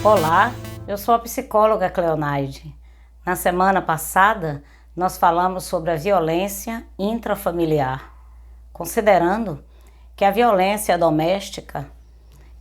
Olá, eu sou a psicóloga Cleonaide. Na semana passada, nós falamos sobre a violência intrafamiliar, considerando que a violência doméstica,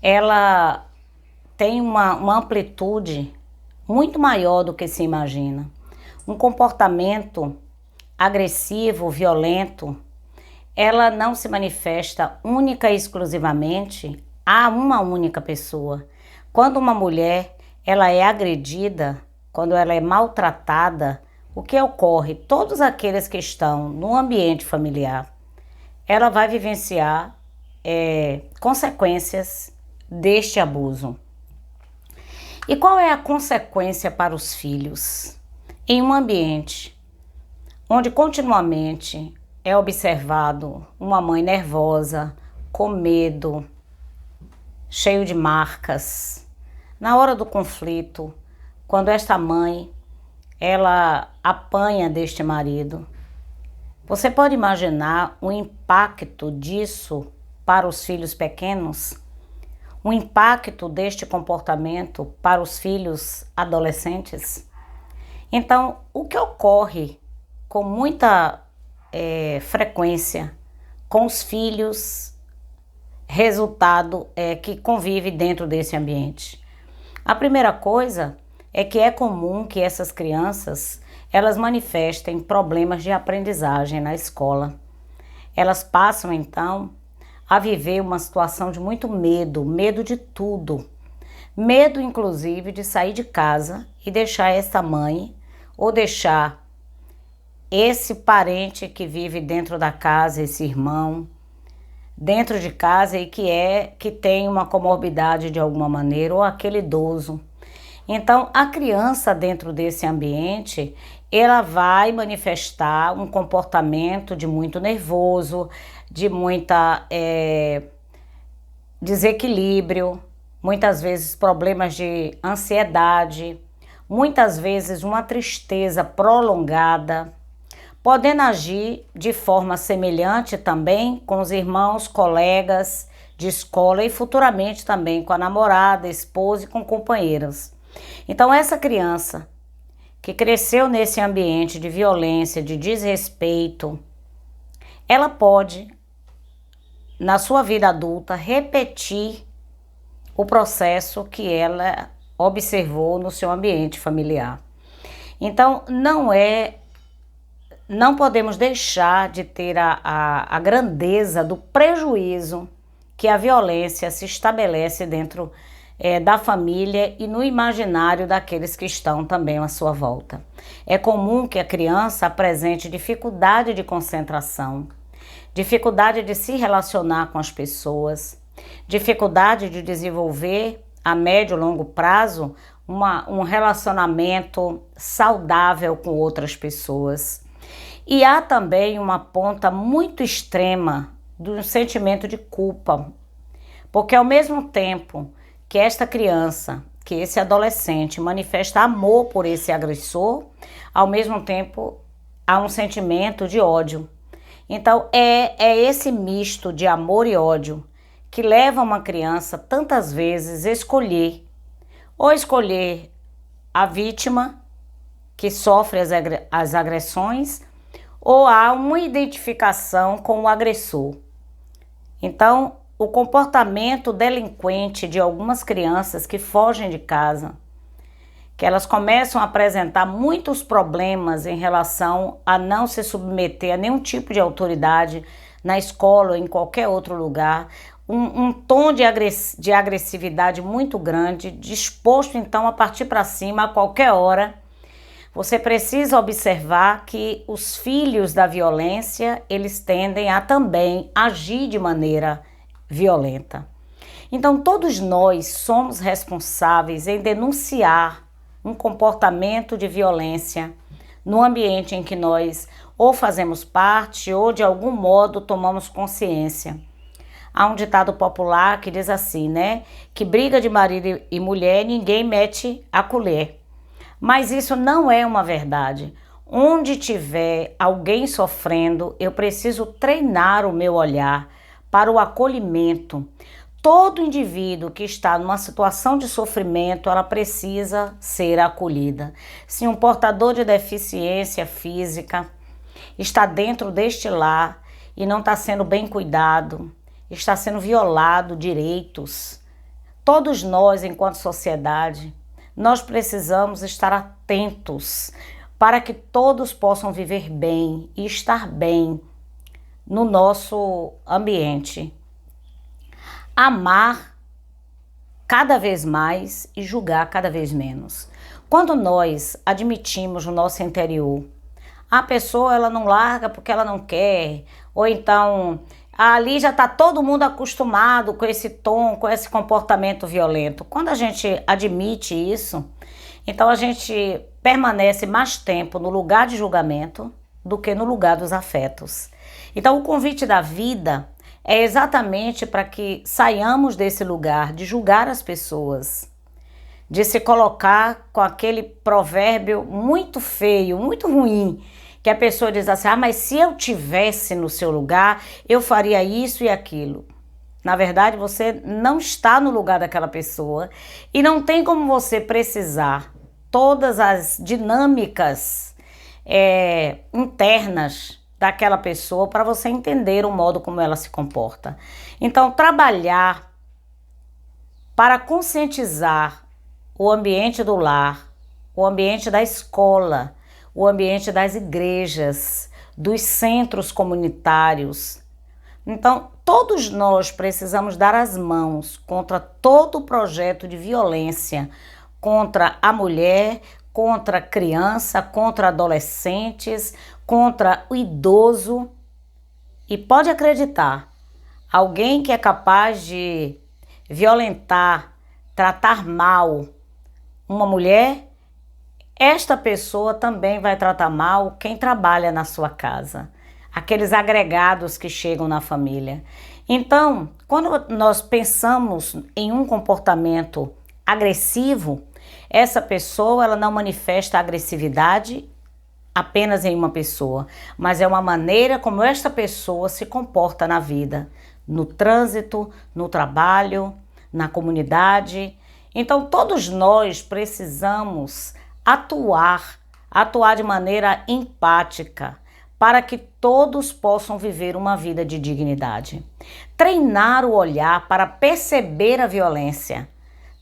ela tem uma amplitude muito maior do que se imagina. Um comportamento agressivo, violento, ela não se manifesta única e exclusivamente a uma única pessoa. Quando uma mulher ela é agredida, quando ela é maltratada, o que ocorre? Todos aqueles que estão no ambiente familiar, ela vai vivenciar consequências deste abuso. E qual é a consequência para os filhos? Em um ambiente onde continuamente é observado uma mãe nervosa, com medo, cheio de marcas. Na hora do conflito, quando esta mãe, ela apanha deste marido, você pode imaginar o impacto disso para os filhos pequenos? O impacto deste comportamento para os filhos adolescentes? Então, o que ocorre com muita frequência com os filhos, resultado que convive dentro desse ambiente? A primeira coisa é que é comum que essas crianças, elas manifestem problemas de aprendizagem na escola. Elas passam então a viver uma situação de muito medo, medo de tudo. Medo inclusive de sair de casa e deixar essa mãe ou deixar esse parente que vive dentro da casa, esse irmão, dentro de casa e que tem uma comorbidade de alguma maneira, ou aquele idoso. Então, a criança dentro desse ambiente, ela vai manifestar um comportamento de muito nervoso, de muita desequilíbrio, muitas vezes problemas de ansiedade, muitas vezes uma tristeza prolongada, podendo agir de forma semelhante também com os irmãos, colegas de escola e futuramente também com a namorada, esposa e com companheiros. Então essa criança que cresceu nesse ambiente de violência, de desrespeito, ela pode, na sua vida adulta, repetir o processo que ela observou no seu ambiente familiar. Então não podemos deixar de ter a grandeza do prejuízo que a violência se estabelece dentro da família e no imaginário daqueles que estão também à sua volta. É comum que a criança apresente dificuldade de concentração, dificuldade de se relacionar com as pessoas, dificuldade de desenvolver a médio e longo prazo um relacionamento saudável com outras pessoas. E há também uma ponta muito extrema do sentimento de culpa, porque ao mesmo tempo que esta criança, que esse adolescente manifesta amor por esse agressor, ao mesmo tempo há um sentimento de ódio. Então é esse misto de amor e ódio que leva uma criança tantas vezes a escolher a vítima que sofre as agressões, ou há uma identificação com o agressor. Então, o comportamento delinquente de algumas crianças que fogem de casa, que elas começam a apresentar muitos problemas em relação a não se submeter a nenhum tipo de autoridade na escola ou em qualquer outro lugar, um tom de agressividade muito grande, disposto então a partir para cima a qualquer hora. Você precisa observar que os filhos da violência, eles tendem a também agir de maneira violenta. Então, todos nós somos responsáveis em denunciar um comportamento de violência no ambiente em que nós ou fazemos parte ou de algum modo tomamos consciência. Há um ditado popular que diz assim, né? Que briga de marido e mulher, ninguém mete a colher. Mas isso não é uma verdade. Onde tiver alguém sofrendo, eu preciso treinar o meu olhar para o acolhimento. todo indivíduo que está numa situação de sofrimento, ela precisa ser acolhida. Se um portador de deficiência física está dentro deste lar e não está sendo bem cuidado, está sendo violado direitos, todos nós, enquanto sociedade, nós precisamos estar atentos para que todos possam viver bem e estar bem no nosso ambiente. Amar cada vez mais e julgar cada vez menos. Quando nós admitimos no nosso interior, a pessoa ela não larga porque ela não quer, ou então ali já está todo mundo acostumado com esse tom, com esse comportamento violento. Quando a gente admite isso, então a gente permanece mais tempo no lugar de julgamento do que no lugar dos afetos. Então o convite da vida é exatamente para que saiamos desse lugar de julgar as pessoas, de se colocar com aquele provérbio muito feio, muito ruim, que a pessoa diz assim, mas se eu tivesse no seu lugar, eu faria isso e aquilo. Na verdade, você não está no lugar daquela pessoa e não tem como você precisar todas as dinâmicas internas daquela pessoa para você entender o modo como ela se comporta. Então, trabalhar para conscientizar o ambiente do lar, o ambiente da escola, o ambiente das igrejas, dos centros comunitários. Então, todos nós precisamos dar as mãos contra todo o projeto de violência contra a mulher, contra a criança, contra adolescentes, contra o idoso. E pode acreditar, alguém que é capaz de violentar, tratar mal uma mulher, esta pessoa também vai tratar mal quem trabalha na sua casa, aqueles agregados que chegam na família. Então, quando nós pensamos em um comportamento agressivo, essa pessoa ela não manifesta agressividade apenas em uma pessoa, mas é uma maneira como esta pessoa se comporta na vida, no trânsito, no trabalho, na comunidade. Então, todos nós precisamos atuar de maneira empática, para que todos possam viver uma vida de dignidade. Treinar o olhar para perceber a violência,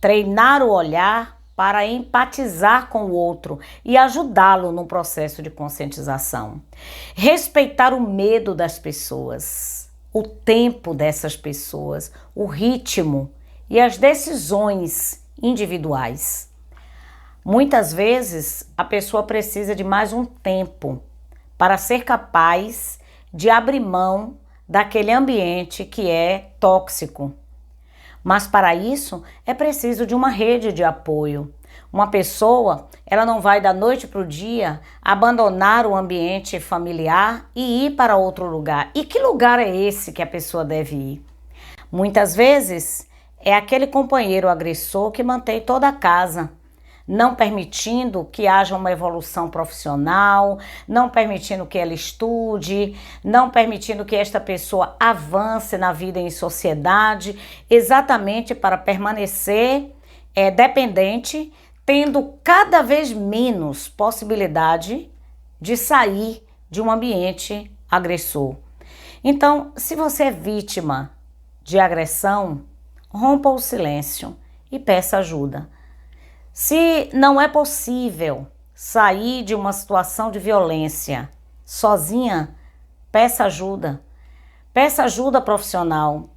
treinar o olhar para empatizar com o outro e ajudá-lo no processo de conscientização. Respeitar o medo das pessoas, o tempo dessas pessoas, o ritmo e as decisões individuais. Muitas vezes a pessoa precisa de mais um tempo para ser capaz de abrir mão daquele ambiente que é tóxico. Mas para isso é preciso de uma rede de apoio. Uma pessoa, ela não vai da noite para o dia abandonar o ambiente familiar e ir para outro lugar. E que lugar é esse que a pessoa deve ir? Muitas vezes é aquele companheiro agressor que mantém toda a casa, não permitindo que haja uma evolução profissional, não permitindo que ela estude, não permitindo que esta pessoa avance na vida em sociedade, exatamente para permanecer dependente, tendo cada vez menos possibilidade de sair de um ambiente agressor. Então, se você é vítima de agressão, rompa o silêncio e peça ajuda. Se não é possível sair de uma situação de violência sozinha, peça ajuda. Peça ajuda profissional,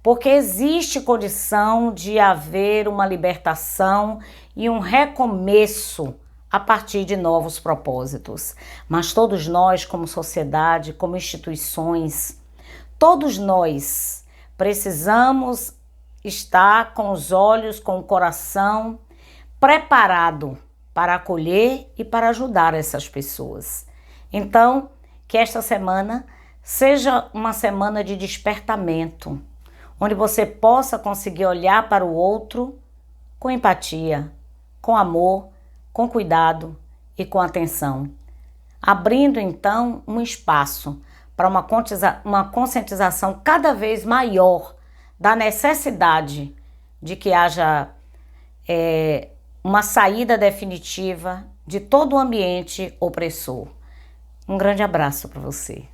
porque existe condição de haver uma libertação e um recomeço a partir de novos propósitos. Mas todos nós, como sociedade, como instituições, todos nós precisamos estar com os olhos, com o coração preparado para acolher e para ajudar essas pessoas. Então, que esta semana seja uma semana de despertamento, onde você possa conseguir olhar para o outro com empatia, com amor, com cuidado e com atenção, abrindo então um espaço para uma conscientização cada vez maior da necessidade de que haja uma saída definitiva de todo o ambiente opressor. Um grande abraço para você.